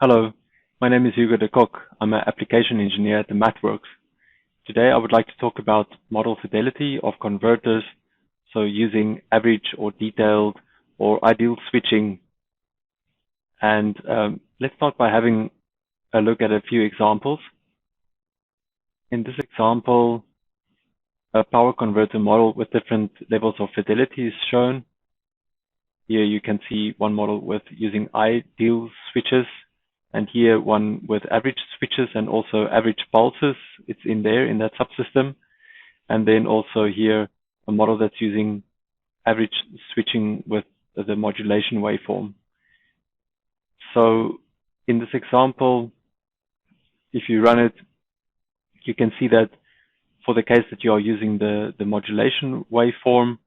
Hello, my name is Hugo de Kock. I'm an application engineer at the MathWorks. Today I would like to talk about model fidelity of converters, so using average or detailed or ideal switching. And let's start by having a look at a few examples. In this example, a power converter model with different levels of fidelity is shown. Here you can see one model with using ideal switches, and here one with average switches and also average pulses. It's in there in that subsystem. And then also here a model that's using average switching with the modulation waveform. So in this example, if you run it, you can see that for the case that you are using the modulation waveform,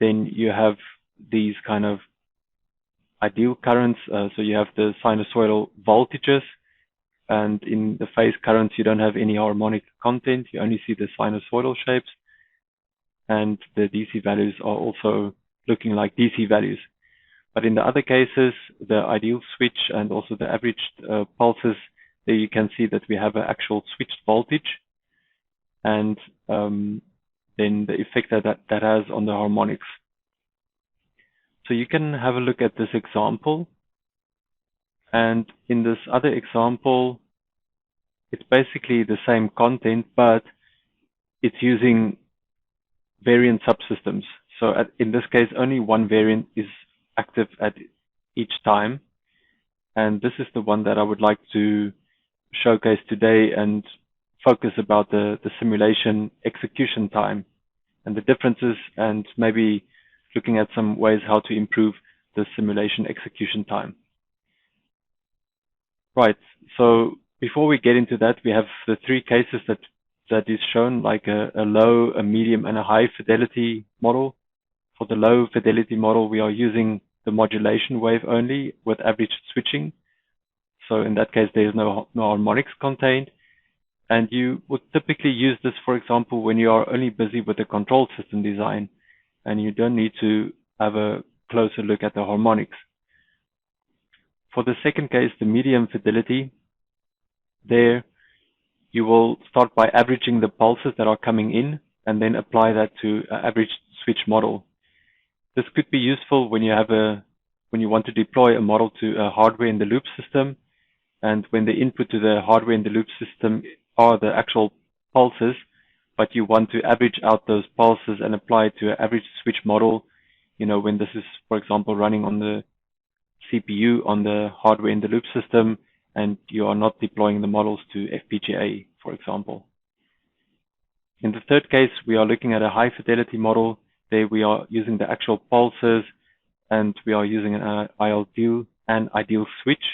then you have these kind of ideal currents. So you have the sinusoidal voltages, and in the phase currents, you don't have any harmonic content. You only see the sinusoidal shapes, and the DC values are also looking like DC values. But in the other cases, the ideal switch and also the averaged pulses, there you can see that we have an actual switched voltage, and then the effect that has on the harmonics. So you can have a look at this example. And in this other example, it's basically the same content, but it's using variant subsystems. So in this case, only one variant is active at each time. And this is the one that I would like to showcase today and focus about the simulation execution time and the differences, and maybe looking at some ways how to improve the simulation execution time. Right, so before we get into that, we have the three cases that is shown, like a low, a medium, and a high fidelity model. For the low fidelity model, we are using the modulation wave only with average switching. So in that case, there is no harmonics contained. And you would typically use this, for example, when you are only busy with the control system design and you don't need to have a closer look at the harmonics. For the second case, the medium fidelity, there you will start by averaging the pulses that are coming in and then apply that to an average switch model. This could be useful when you want to deploy a model to a hardware in the loop system, and when the input to the hardware in the loop system are the actual pulses, but you want to average out those pulses and apply it to an average switch model, when this is, for example, running on the CPU on the hardware in the loop system, and you are not deploying the models to FPGA, for example. In the third case, we are looking at a high fidelity model. There we are using the actual pulses, and we are using an ideal switch.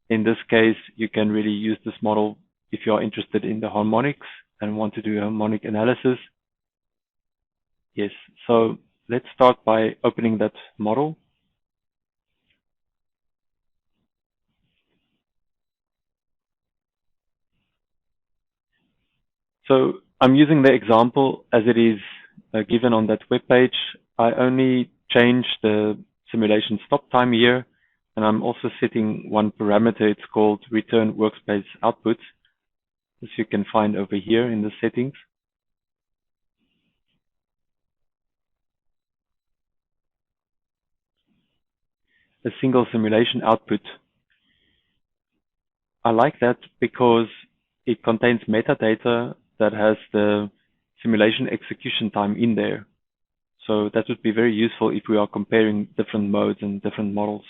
In this case, you can really use this model if you are interested in the harmonics and want to do a harmonic analysis. Yes, so let's start by opening that model. So I'm using the example as it is given on that web page. I only change the simulation stop time here, and I'm also setting one parameter. It's called return workspace output, as you can find over here in the settings. A single simulation output. I like that because it contains metadata that has the simulation execution time in there. So that would be very useful if we are comparing different modes and different models.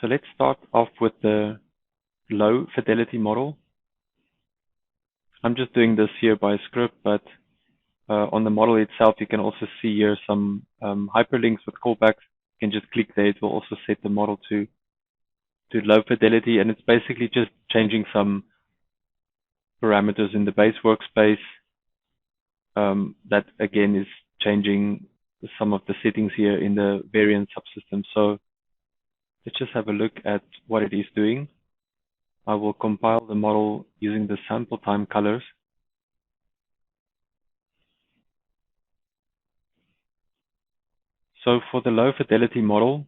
So let's start off with the low fidelity model. I'm just doing this here by script, but on the model itself, you can also see here some hyperlinks with callbacks. You can just click there. It will also set the model to low fidelity, and it's basically just changing some parameters in the base workspace. That again is changing some of the settings here in the variant subsystem. So let's just have a look at what it is doing. I will compile the model using the sample time colors. So for the low fidelity model,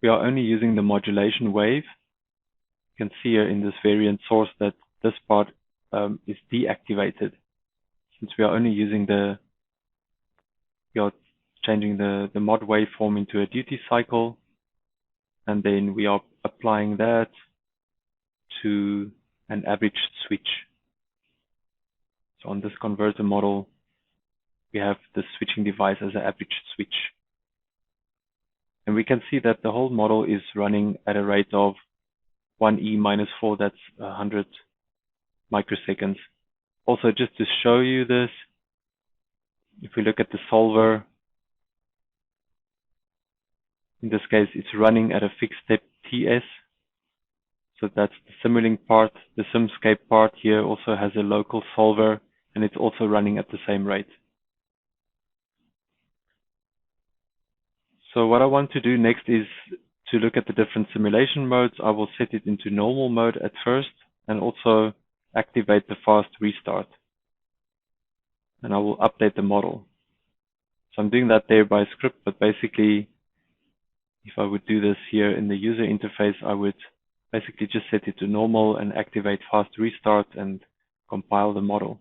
we are only using the modulation wave. You can see here in this variant source that this part is deactivated, since we are only using we are changing the mod waveform into a duty cycle, and then we are applying that to an average switch. So on this converter model, we have the switching device as an average switch. And we can see that the whole model is running at a rate of 1e minus 4, that's 100 microseconds. Also, just to show you this, if we look at the solver, in this case, it's running at a fixed step TS. So that's the Simulink part. The Simscape part here also has a local solver, and it's also running at the same rate. So what I want to do next is to look at the different simulation modes. I will set it into normal mode at first, and also activate the fast restart. And I will update the model. So I'm doing that there by script, but basically, if I would do this here in the user interface, I would basically just set it to normal and activate fast restart and compile the model.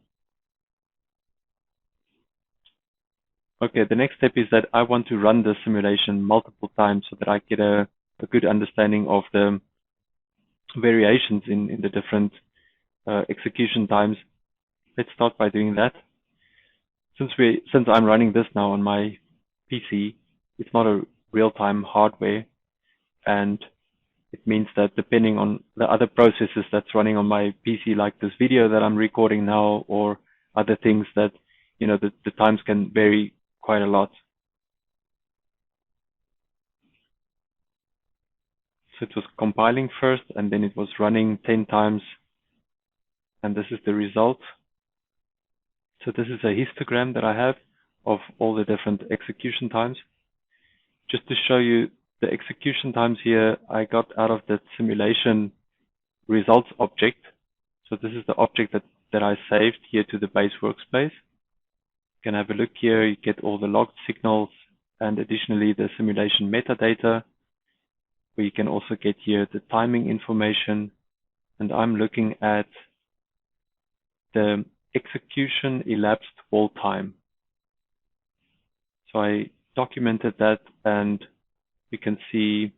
Okay, the next step is that I want to run the simulation multiple times so that I get a good understanding of the variations in the different execution times. Let's start by doing that. Since I'm running this now on my PC, it's not a real-time hardware, and it means that depending on the other processes that's running on my PC, like this video that I'm recording now, or other things that, you know, the times can vary quite a lot. So it was compiling first, and then it was running 10 times, and this is the result. So this is a histogram that I have of all the different execution times. Just to show you the execution times here, I got out of the simulation results object. So this is the object that I saved here to the base workspace. You can have a look here, you get all the logged signals, and additionally the simulation metadata, where you can also get here the timing information. And I'm looking at the execution elapsed hold time. So I documented that, and you can see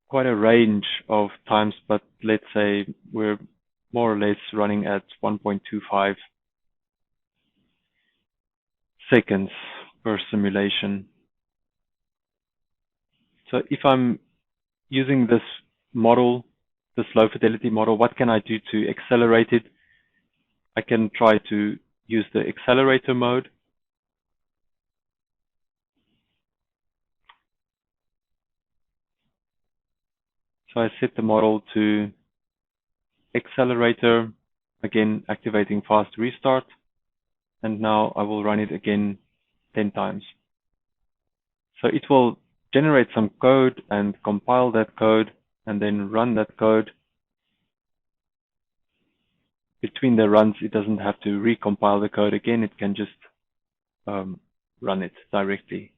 quite a range of times, but let's say we're more or less running at 1.25 seconds per simulation. So if I'm using this model, this low fidelity model, what can I do to accelerate it? I can try to use the accelerator mode. So I set the model to accelerator, again activating fast restart, and now I will run it again 10 times. So it will generate some code and compile that code and then run that code. Between the runs, it doesn't have to recompile the code again, it can just run it directly.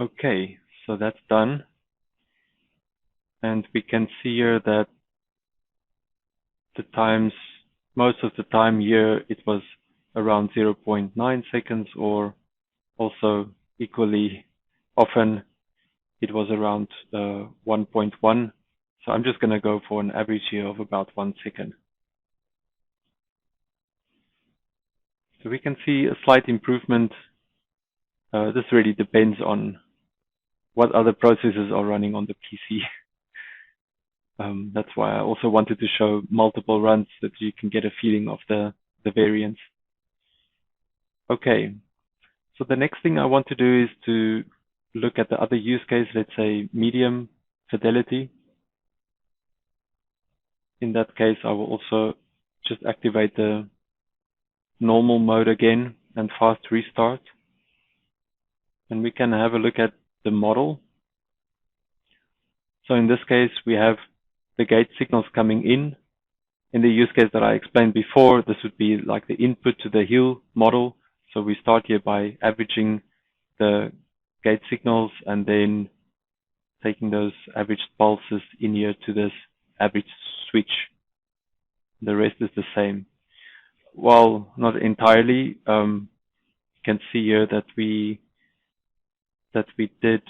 Okay, so that's done. And we can see here that the times, most of the time here, it was around 0.9 seconds, or also equally often, it was around 1.1. So I'm just going to go for an average here of about 1 second. So we can see a slight improvement. This really depends on what other processes are running on the PC. That's why I also wanted to show multiple runs so that you can get a feeling of the variance. Okay, so the next thing I want to do is to look at the other use case, let's say medium fidelity. In that case, I will also just activate the normal mode again and fast restart. And we can have a look at the model. So in this case, we have the gate signals coming in, In the use case that I explained before, this would be like the input to the hill model. So we start here by averaging the gate signals and then taking those averaged pulses in here to this average switch. The rest is the same. Well, not entirely. You can see here that we did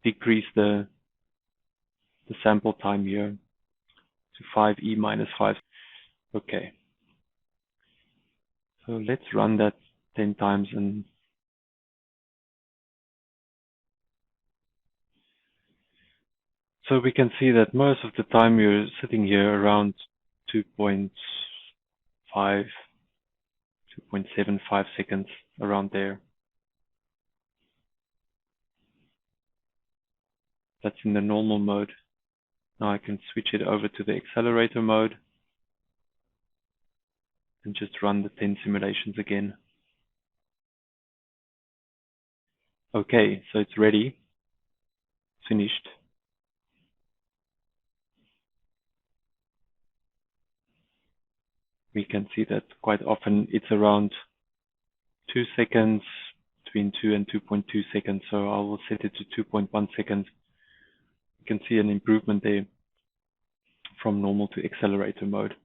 decrease the sample time here to 5e minus 5. Okay. So let's run that 10 times and so we can see that most of the time you're sitting here around 2.5, 2.75 seconds, around there. That's in the normal mode. Now I can switch it over to the accelerator mode and just run the 10 simulations again. Okay, so it's ready. Finished. We can see that quite often it's around 2 seconds, between 2 and 2.2 seconds. So I will set it to 2.1 seconds. You can see an improvement there from normal to accelerator mode.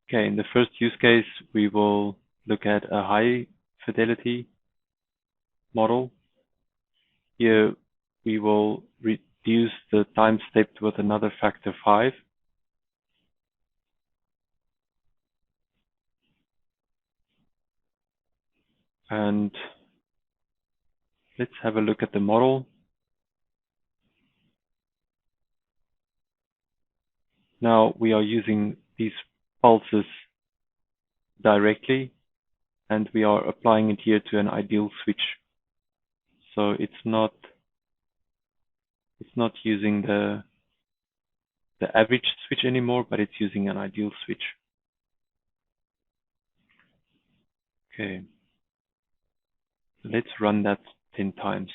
Okay, in the first use case, we will look at a high fidelity model. Here we will reduce the time stepped with another factor 5. And let's have a look at the model. Now we are using these pulses directly, and we are applying it here to an ideal switch. So it's not using the average switch anymore, but it's using an ideal switch. Okay, let's run that 10 times.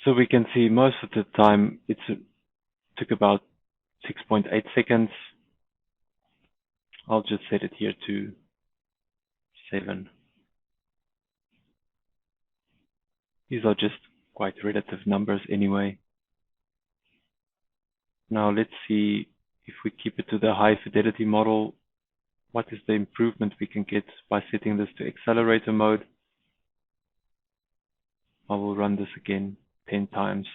So we can see most of the time it took about 6.8 seconds. I'll just set it here to 7. These are just quite relative numbers anyway. Now let's see if we keep it to the high fidelity model, what is the improvement we can get by setting this to accelerator mode. I will run this again 10 times.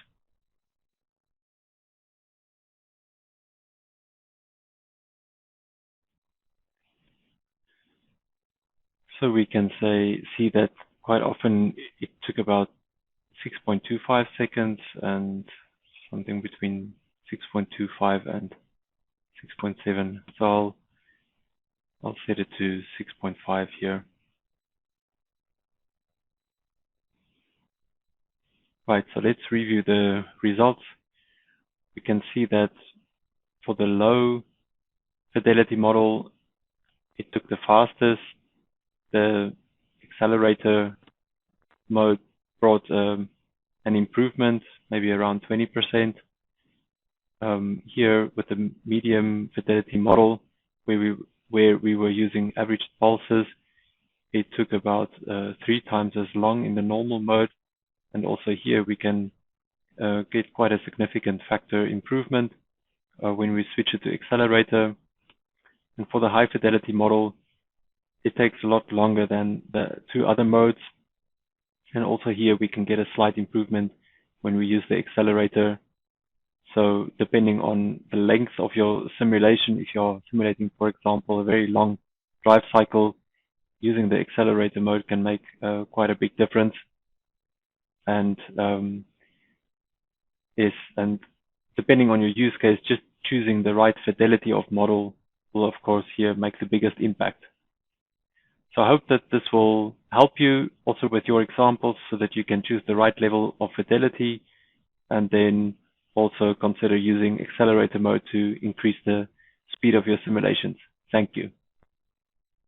So we can see that quite often it took about 6.25 seconds and something between 6.25 and 6.7. So I'll set it to 6.5 here. Right, so let's review the results. We can see that for the low fidelity model, it took the fastest. The accelerator mode brought an improvement, maybe around 20%. Here with the medium fidelity model, where we were using averaged pulses, it took about 3 times as long in the normal mode. And also here we can get quite a significant factor improvement when we switch it to accelerator. And for the high fidelity model, it takes a lot longer than the 2 other modes. And also here we can get a slight improvement when we use the accelerator. So depending on the length of your simulation, if you're simulating, for example, a very long drive cycle, using the accelerator mode can make quite a big difference. And depending on your use case, just choosing the right fidelity of model will, of course, here make the biggest impact. So I hope that this will help you also with your examples so that you can choose the right level of fidelity and then also consider using accelerator mode to increase the speed of your simulations. Thank you.